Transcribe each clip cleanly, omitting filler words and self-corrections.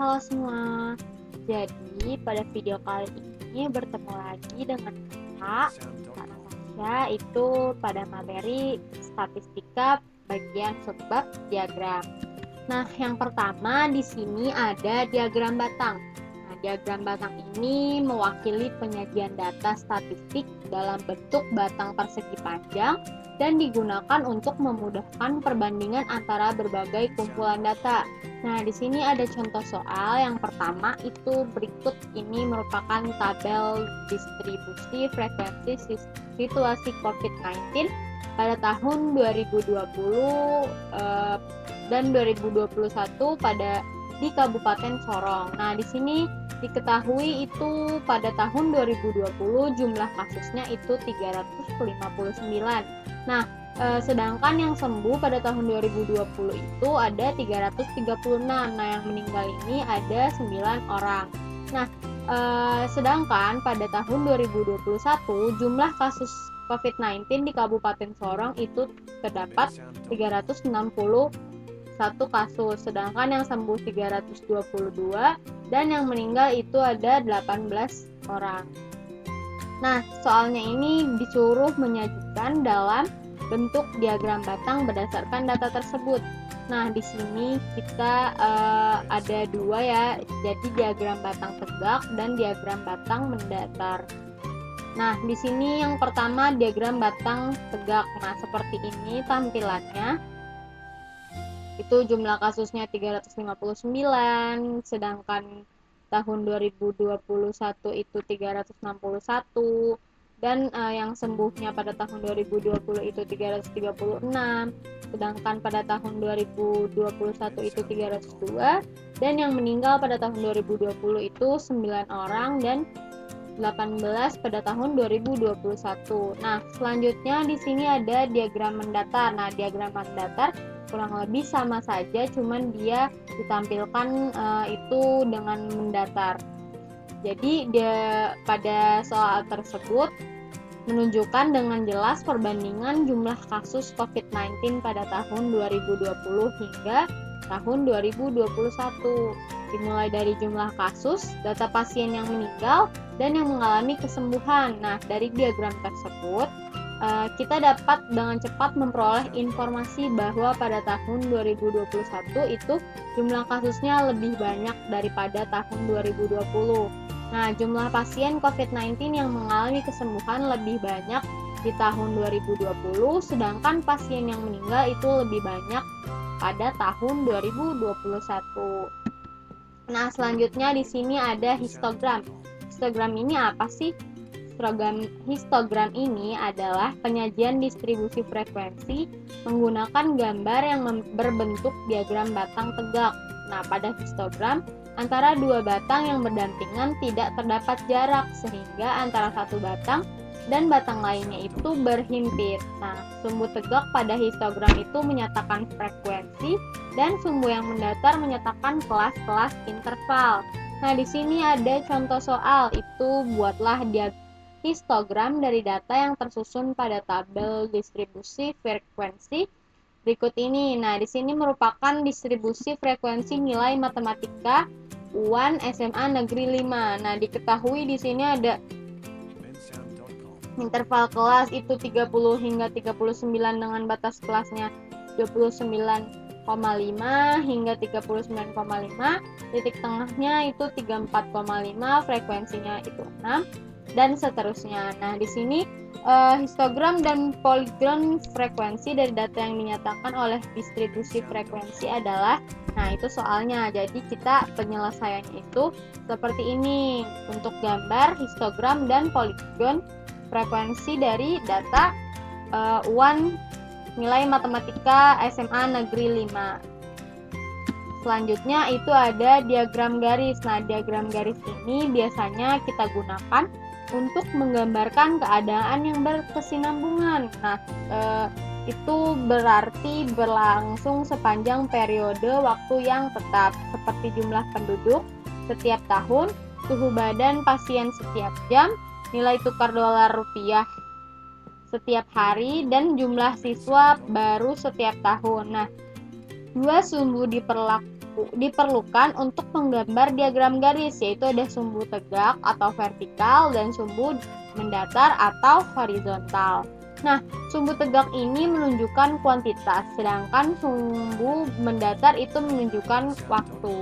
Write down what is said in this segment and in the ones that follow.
Halo semua, jadi pada video kali ini bertemu lagi dengan Kak Natasha itu pada materi statistika bagian subbab diagram. Nah, yang pertama di sini ada diagram batang. Nah, diagram batang ini mewakili penyajian data statistik dalam bentuk batang persegi panjang dan digunakan untuk memudahkan perbandingan antara berbagai kumpulan data. Nah, di sini ada contoh soal. Yang pertama itu berikut ini merupakan tabel distribusi frekuensi situasi COVID-19 pada tahun 2020 dan 2021 di Kabupaten Sorong. Nah, di sini diketahui itu pada tahun 2020 jumlah kasusnya itu 359. Nah, sedangkan yang sembuh pada tahun 2020 itu ada 336. Nah, yang meninggal ini ada 9 orang. Nah, sedangkan pada tahun 2021 jumlah kasus COVID-19 di Kabupaten Sorong itu terdapat 361 kasus, sedangkan yang sembuh 322 dan yang meninggal itu ada 18 orang. Nah, soalnya ini disuruh menyajikan dalam bentuk diagram batang berdasarkan data tersebut. Nah, di sini kita ada dua ya, jadi diagram batang tegak dan diagram batang mendatar. Nah, di sini yang pertama diagram batang tegak. Nah, seperti ini tampilannya. Itu jumlah kasusnya 359, sedangkan tahun 2021 itu 361 dan yang sembuhnya pada tahun 2020 itu 336, sedangkan pada tahun 2021 itu 302 dan yang meninggal pada tahun 2020 itu 9 orang dan 18 pada tahun 2021. Nah, selanjutnya di sini ada diagram mendatar. Nah, diagram mendatar kurang lebih sama saja, cuman dia ditampilkan itu dengan mendatar. Jadi pada soal tersebut menunjukkan dengan jelas perbandingan jumlah kasus COVID-19 pada tahun 2020 hingga tahun 2021. Dimulai dari jumlah kasus, data pasien yang meninggal, dan yang mengalami kesembuhan. Nah, dari diagram tersebut, kita dapat dengan cepat memperoleh informasi bahwa pada tahun 2021 itu jumlah kasusnya lebih banyak daripada tahun 2020. Nah, jumlah pasien COVID-19 yang mengalami kesembuhan lebih banyak di tahun 2020, sedangkan pasien yang meninggal itu lebih banyak pada tahun 2021. Nah, selanjutnya di sini ada histogram. Histogram ini apa sih? Histogram ini adalah penyajian distribusi frekuensi menggunakan gambar yang berbentuk diagram batang tegak. Nah, pada histogram, antara dua batang yang berdampingan tidak terdapat jarak, sehingga antara satu batang dan batang lainnya itu berhimpit. Nah, sumbu tegak pada histogram itu menyatakan frekuensi dan sumbu yang mendatar menyatakan kelas-kelas interval. Nah, di sini ada contoh soal, itu buatlah histogram dari data yang tersusun pada tabel distribusi frekuensi berikut ini. Nah, di sini merupakan distribusi frekuensi nilai matematika UAN SMA Negeri 5. Nah, diketahui di sini ada interval kelas itu 30 hingga 39 dengan batas kelasnya 29,5 hingga 39,5, titik tengahnya itu 34,5, frekuensinya itu 6 dan seterusnya. Nah, di sini histogram dan poligon frekuensi dari data yang dinyatakan oleh distribusi frekuensi adalah, nah itu soalnya. Jadi kita penyelesaiannya itu seperti ini untuk gambar, histogram dan poligon frekuensi dari data UAN nilai matematika SMA Negeri 5. Selanjutnya itu ada diagram garis. Nah, diagram garis ini biasanya kita gunakan untuk menggambarkan keadaan yang berkesinambungan. Nah, itu berarti berlangsung sepanjang periode waktu yang tetap, seperti jumlah penduduk setiap tahun, suhu badan pasien setiap jam, nilai tukar dolar rupiah setiap hari, dan jumlah siswa baru setiap tahun. Nah, dua sumbu diperlukan untuk menggambar diagram garis, yaitu ada sumbu tegak atau vertikal dan sumbu mendatar atau horizontal. Nah, sumbu tegak ini menunjukkan kuantitas, sedangkan sumbu mendatar itu menunjukkan waktu.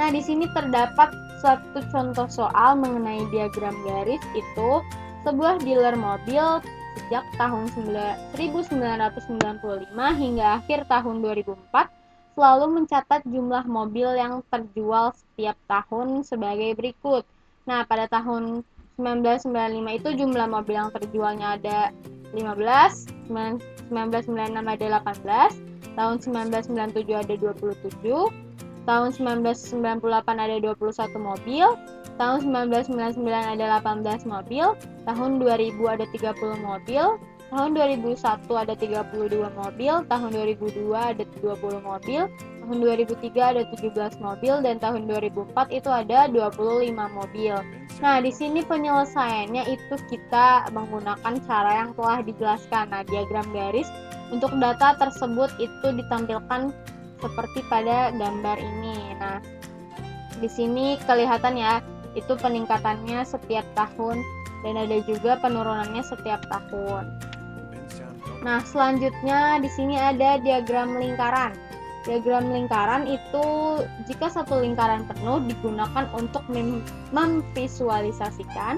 Nah, di sini terdapat satu contoh soal mengenai diagram garis, itu sebuah dealer mobil sejak tahun 1995 hingga akhir tahun 2004 selalu mencatat jumlah mobil yang terjual setiap tahun sebagai berikut. Nah, pada tahun 1995 itu jumlah mobil yang terjualnya ada 15, 1996 ada 18, tahun 1997 ada 27, tahun 1998 ada 21 mobil, tahun 1999 ada 18 mobil, tahun 2000 ada 30 mobil, tahun 2001 ada 32 mobil, tahun 2002 ada 20 mobil, tahun 2003 ada 17 mobil, dan tahun 2004 itu ada 25 mobil. Nah, di sini penyelesaiannya itu kita menggunakan cara yang telah dijelaskan. Nah, diagram garis untuk data tersebut itu ditampilkan seperti pada gambar ini. Nah, di sini kelihatan ya, itu peningkatannya setiap tahun dan ada juga penurunannya setiap tahun. Nah, selanjutnya di sini ada diagram lingkaran. Diagram lingkaran itu jika satu lingkaran penuh digunakan untuk memvisualisasikan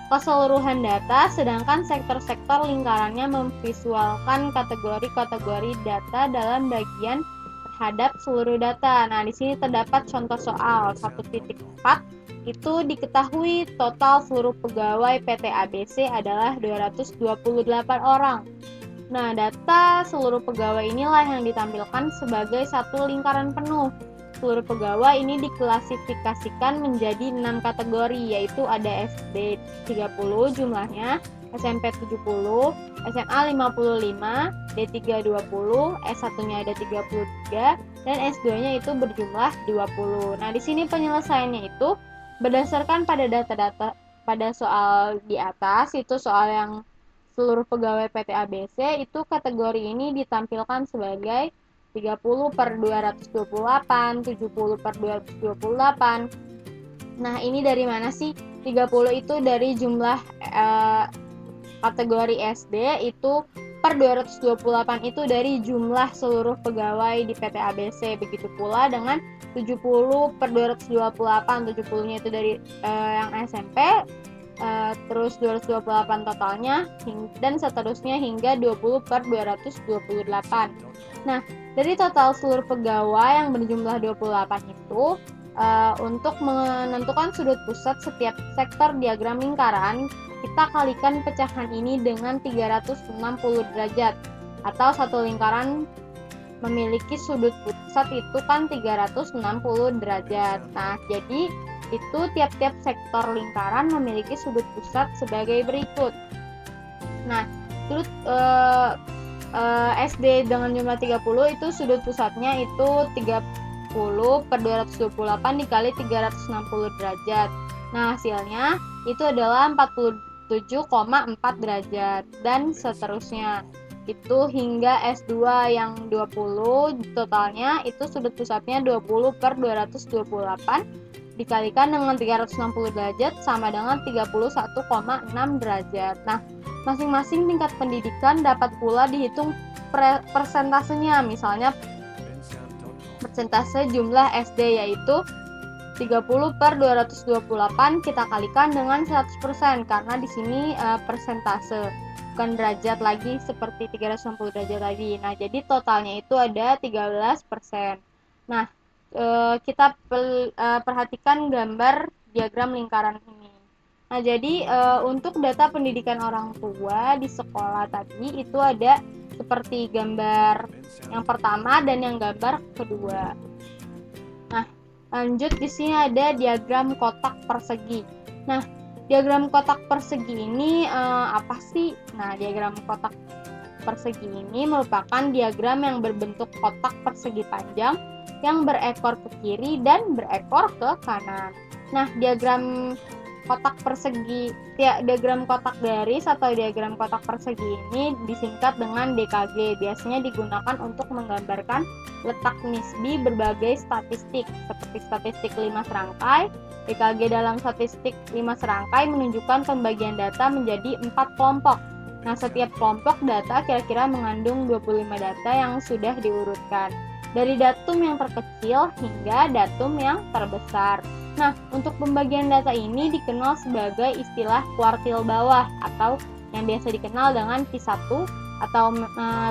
keseluruhan data, sedangkan sektor-sektor lingkarannya memvisualkan kategori-kategori data dalam bagian terhadap seluruh data. Nah, di sini terdapat contoh soal 1.4, itu diketahui total seluruh pegawai PT ABC adalah 228 orang. Nah, data seluruh pegawai inilah yang ditampilkan sebagai satu lingkaran penuh. Seluruh pegawai ini diklasifikasikan menjadi 6 kategori, yaitu ada SD 30 jumlahnya, SMP 70, SMA 55, D3 20, S1-nya ada 33, dan S2-nya itu berjumlah 20. Nah, di sini penyelesaiannya itu berdasarkan pada data-data pada soal di atas, itu soal yang seluruh pegawai PT ABC, itu kategori ini ditampilkan sebagai 30 per 228, 70 per 228. Nah, ini dari mana sih? 30 itu dari jumlah kategori SD, itu per 228 itu dari jumlah seluruh pegawai di PT ABC. Begitu pula dengan 70 per 228, 70-nya itu dari yang SMP, terus 228 totalnya, dan seterusnya hingga 20 per 228. Nah, dari total seluruh pegawai yang berjumlah 28 itu, untuk menentukan sudut pusat setiap sektor diagram lingkaran, kita kalikan pecahan ini dengan 360 derajat, atau satu lingkaran memiliki sudut pusat itu kan 360 derajat. Nah, jadi itu tiap-tiap sektor lingkaran memiliki sudut pusat sebagai berikut. Nah, sudut SD dengan jumlah 30 itu sudut pusatnya itu 30 per 228 dikali 360 derajat. Nah, hasilnya itu adalah 47,4 derajat, dan seterusnya. Itu hingga S2 yang 20, totalnya itu sudut pusatnya 20 per 228 dikalikan dengan 360 derajat sama dengan 31,6 derajat. Nah, masing-masing tingkat pendidikan dapat pula dihitung persentasenya. Misalnya persentase jumlah SD yaitu 30 per 228 kita kalikan dengan 100%, karena di sini persentase, bukan derajat lagi seperti 360 derajat tadi. Nah, jadi totalnya itu ada 13%. Nah, kita perhatikan gambar diagram lingkaran ini. Nah, jadi untuk data pendidikan orang tua di sekolah tadi itu ada seperti gambar yang pertama dan yang gambar kedua. Nah, lanjut di sini ada diagram kotak persegi. Nah, diagram kotak persegi ini apa sih? Nah, diagram kotak persegi ini merupakan diagram yang berbentuk kotak persegi panjang yang berekor ke kiri dan berekor ke kanan. Nah, diagram kotak persegi. Diagram kotak garis atau diagram kotak persegi ini disingkat dengan DKG. Biasanya digunakan untuk menggambarkan letak nisbi berbagai statistik seperti statistik 5 serangkai. DKG dalam statistik 5 serangkai menunjukkan pembagian data menjadi 4 kelompok. Nah, setiap kelompok data kira-kira mengandung 25 data yang sudah diurutkan dari datum yang terkecil hingga datum yang terbesar. Nah, untuk pembagian data ini dikenal sebagai istilah kuartil bawah atau yang biasa dikenal dengan Q1 atau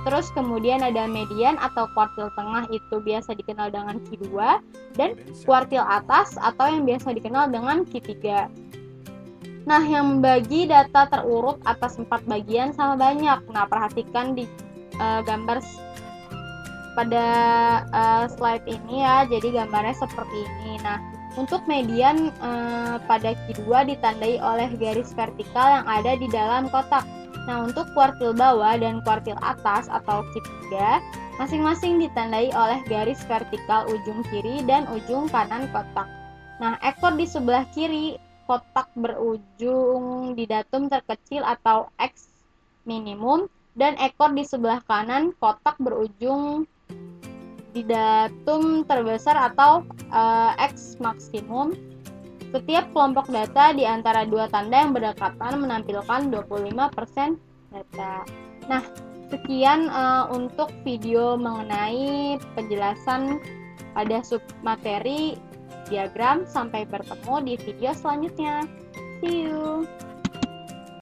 terus kemudian ada median atau kuartil tengah itu biasa dikenal dengan Q2 dan kuartil atas atau yang biasa dikenal dengan Q3. Nah, yang membagi data terurut atas 4 bagian sama banyak. Nah, perhatikan di gambar pada slide ini ya, jadi gambarnya seperti ini. Nah, untuk median pada Q2 ditandai oleh garis vertikal yang ada di dalam kotak. Nah, untuk kuartil bawah dan kuartil atas atau Q3 masing-masing ditandai oleh garis vertikal ujung kiri dan ujung kanan kotak. Nah, ekor di sebelah kiri kotak berujung di datum terkecil atau X minimum dan ekor di sebelah kanan kotak berujung di datum terbesar atau X maksimum. Setiap kelompok data di antara dua tanda yang berdekatan menampilkan 25% data. Nah, sekian untuk video mengenai penjelasan pada submateri diagram. Sampai bertemu di video selanjutnya. See you.